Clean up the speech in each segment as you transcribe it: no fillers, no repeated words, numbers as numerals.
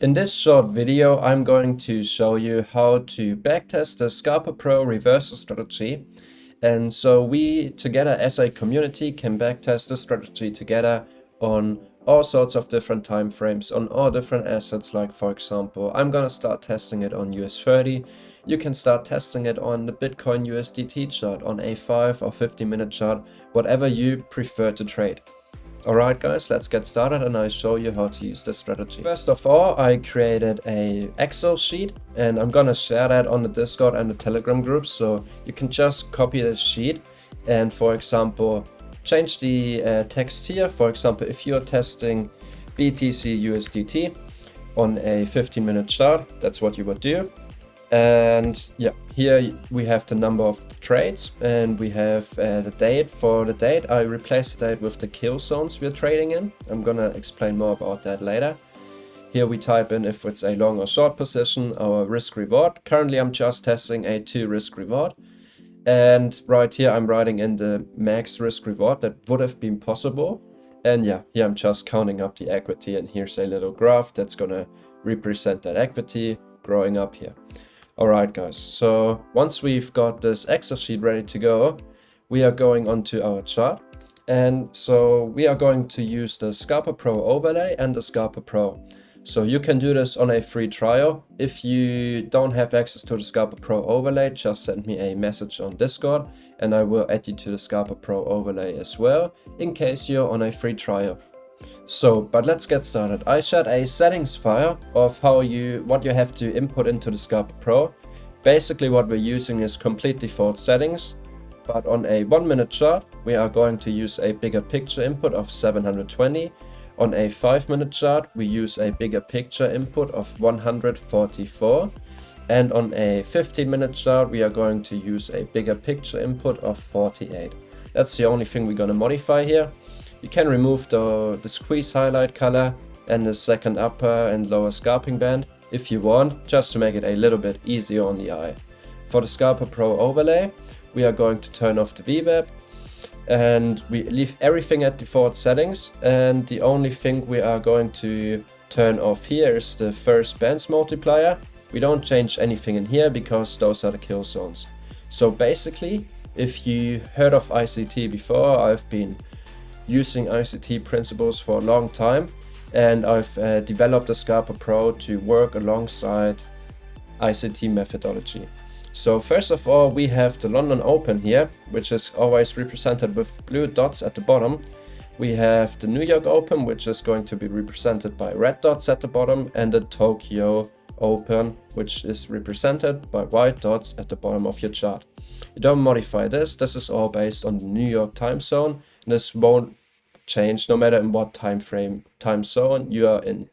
In this short video, I'm going to show you how to backtest the SCALPER Pro reversal strategy. And so we together as a community can backtest the strategy together on all sorts of different time frames, on all different assets. Like for example, I'm gonna start testing it on US30. You can start testing it on the Bitcoin USDT chart, on a 5 or 50-minute chart, whatever you prefer to trade. Alright guys, let's get started and I'll show you how to use this strategy. First of all, I created a Excel sheet and I'm gonna share that on the Discord and the Telegram groups, so you can just copy this sheet and, for example, change the text here. For example, if you're testing BTC USDT on a 15-minute chart, that's what you would do. And yeah, here we have the number of the trades and we have the date. For the date, I replaced the date with the kill zones we're trading in. I'm gonna explain more about that later. Here we type in if it's a long or short position, our risk reward. Currently I'm just testing a 2 risk reward. And right here I'm writing in the max risk reward that would have been possible. And yeah, here I'm just counting up the equity, and here's a little graph that's gonna represent that equity growing up here. Alright guys, so once we've got this Excel sheet ready to go, we are going onto our chart. And so we are going to use the SCALPER Pro overlay and the SCALPER Pro. So you can do this on a free trial. If you don't have access to the SCALPER Pro overlay, just send me a message on Discord and I will add you to the SCALPER Pro overlay as well, in case you're on a free trial. So, but let's get started. I shared a settings file of what you have to input into the SCALPER Pro. Basically what we're using is complete default settings, but on a 1-minute chart we are going to use a bigger picture input of 720. On a 5-minute chart we use a bigger picture input of 144. And on a 15-minute chart we are going to use a bigger picture input of 48. That's the only thing we're going to modify here. You can remove the squeeze highlight color and the second upper and lower scalping band if you want, just to make it a little bit easier on the eye. For the SCALPER Pro overlay, we are going to turn off the VWAP and we leave everything at default settings, and the only thing we are going to turn off here is the first bands multiplier. We don't change anything in here because those are the kill zones. So basically, if you heard of ICT before, I've been using ICT principles for a long time, and I've developed the SCALPER Pro to work alongside ICT methodology. So first of all, we have the London Open here, which is always represented with blue dots at the bottom. We have the New York Open, which is going to be represented by red dots at the bottom, and the Tokyo Open, which is represented by white dots at the bottom of your chart. You don't modify this. This is all based on the New York time zone. This won't change no matter in what time zone you are in.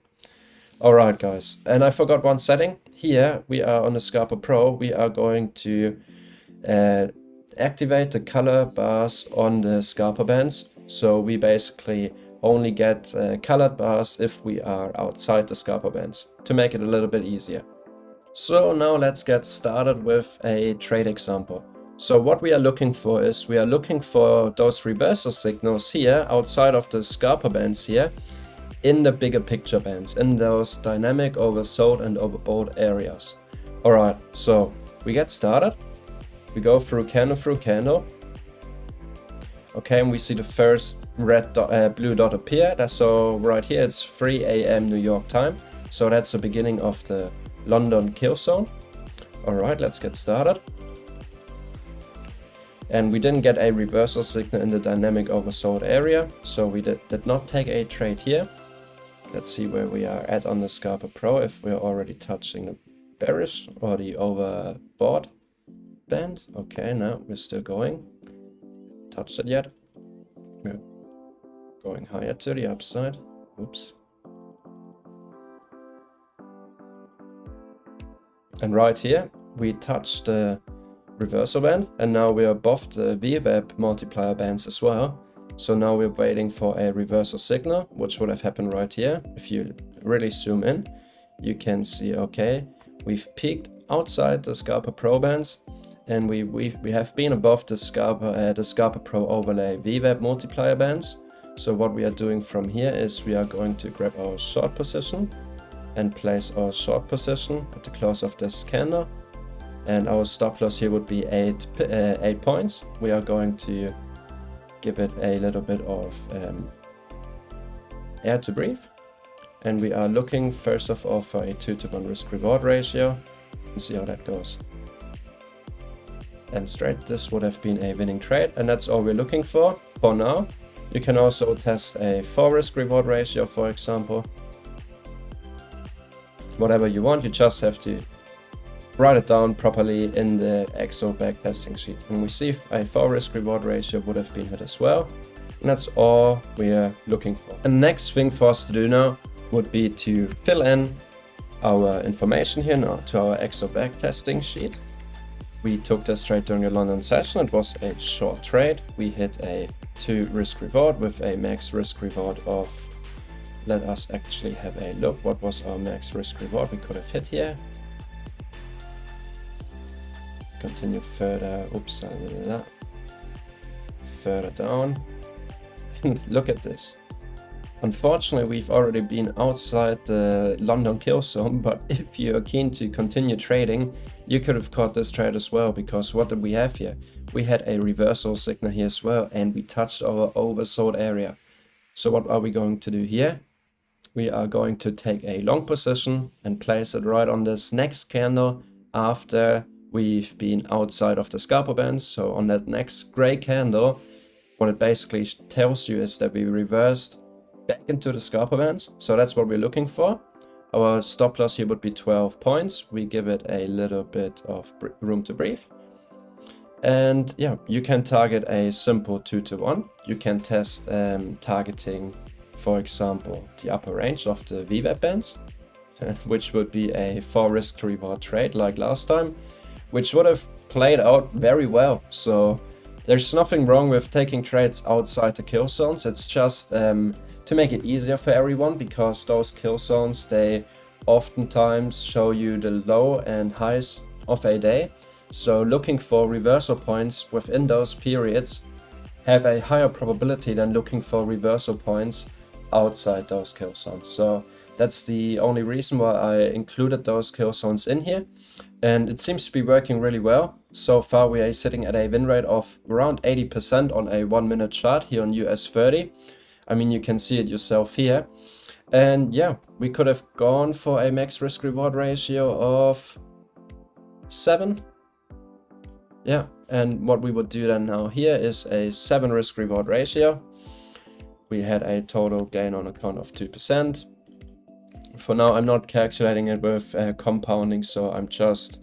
Alright guys, and I forgot one setting. Here we are on the SCALPER Pro. We are going to activate the color bars on the scalper bands. So we basically only get colored bars if we are outside the scalper bands, to make it a little bit easier. So now let's get started with a trade example. So what we are looking for is we are looking for those reversal signals here outside of the scalper bands here in the bigger picture bands, in those dynamic oversold and overbought areas. Alright, so we get started. We go through candle. Okay, and we see the first blue dot appear. So right here it's 3 AM New York time. So that's the beginning of the London kill zone. Alright, let's get started. And we didn't get a reversal signal in the dynamic oversold area, so we did not take a trade here. Let's see where we are at on the SCALPER Pro, if we're already touching the bearish or the overbought band. Okay, now we're still going. Touched it yet? We're going higher to the upside. Oops. And right here we touched the reversal band, and now we're above the VWAP multiplier bands as well. So now we're waiting for a reversal signal, which would have happened right here. If you really zoom in, you can see, okay, we've peaked outside the SCALPER Pro bands, and we have been above the SCALPER Pro overlay VWAP multiplier bands. So what we are doing from here is we are going to grab our short position and place our short position at the close of this candle. And our stop loss here would be 8 points. We are going to give it a little bit of air to breathe. And we are looking first of all for a 2-to-1 risk reward ratio and see how that goes. And straight, this would have been a winning trade, and that's all we're looking for now. You can also test a 4 risk reward ratio, for example. Whatever you want, you just have to write it down properly in the Excel backtesting sheet. And we see a 4 risk reward ratio would have been hit as well. And that's all we're looking for. And the next thing for us to do now would be to fill in our information here now to our Excel backtesting sheet. We took this trade during a London session. It was a short trade. We hit a 2 risk reward with a max risk reward of, let us actually have a look. What was our max risk reward we could have hit here? Continue further, oops, further down. Look at this. Unfortunately, we've already been outside the London kill zone, but if you're keen to continue trading, you could have caught this trade as well, because what did we have here? We had a reversal signal here as well, and we touched our oversold area. So what are we going to do here? We are going to take a long position and place it right on this next candle after we've been outside of the scalper bands. So on that next gray candle, what it basically tells you is that we reversed back into the scalper bands. So that's what we're looking for. Our stop loss here would be 12 points. We give it a little bit of room to breathe. And yeah, you can target a simple 2-to-1. You can test targeting, for example, the upper range of the VWAP bands, which would be a 4 risk to reward trade like last time, which would have played out very well. So there's nothing wrong with taking trades outside the kill zones. It's just to make it easier for everyone, because those kill zones, they oftentimes show you the low and highs of a day. So looking for reversal points within those periods have a higher probability than looking for reversal points outside those kill zones. So that's the only reason why I included those kill zones in here. And it seems to be working really well. So far we are sitting at a win rate of around 80% on a 1-minute chart here on US 30. I mean, you can see it yourself here. And yeah, we could have gone for a max risk reward ratio of 7. Yeah, and what we would do then now here is a 7 risk reward ratio. We had a total gain on account of 2%. For now, I'm not calculating it with compounding, so I'm just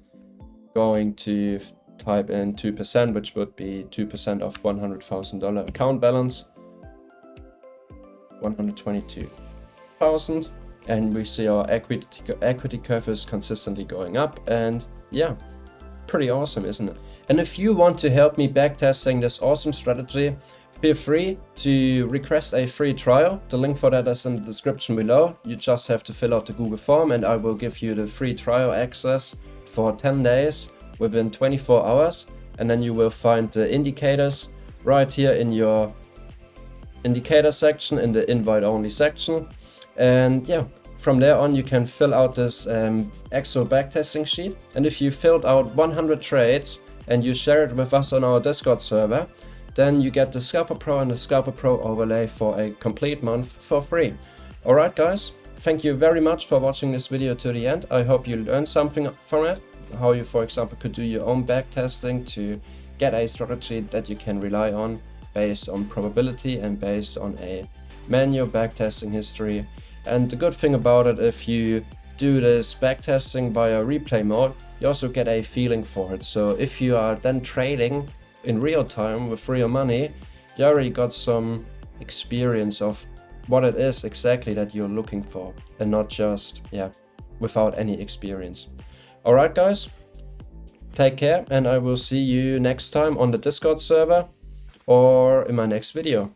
going to type in 2%, which would be 2% of $100,000 account balance. 122,000, and we see our equity curve is consistently going up, and yeah, pretty awesome, isn't it? And if you want to help me backtesting this awesome strategy, feel free to request a free trial. The link for that is in the description below. You just have to fill out the Google form, and I will give you the free trial access for 10 days within 24 hours, and then you will find the indicators right here in your indicator section, in the invite only section. And yeah, from there on you can fill out this Excel backtesting sheet, and if you filled out 100 trades and you share it with us on our Discord server, then you get the Scalper Pro and the Scalper Pro overlay for a complete month for free. Alright guys, thank you very much for watching this video to the end. I hope you learned something from it, how you, for example, could do your own backtesting to get a strategy that you can rely on based on probability and based on a manual backtesting history. And the good thing about it, if you do this backtesting via replay mode, you also get a feeling for it. So if you are then trading in real time with real money, you already got some experience of what it is exactly that you're looking for, and not just, yeah, without any experience. Alright guys, take care, and I will see you next time on the Discord server or in my next video.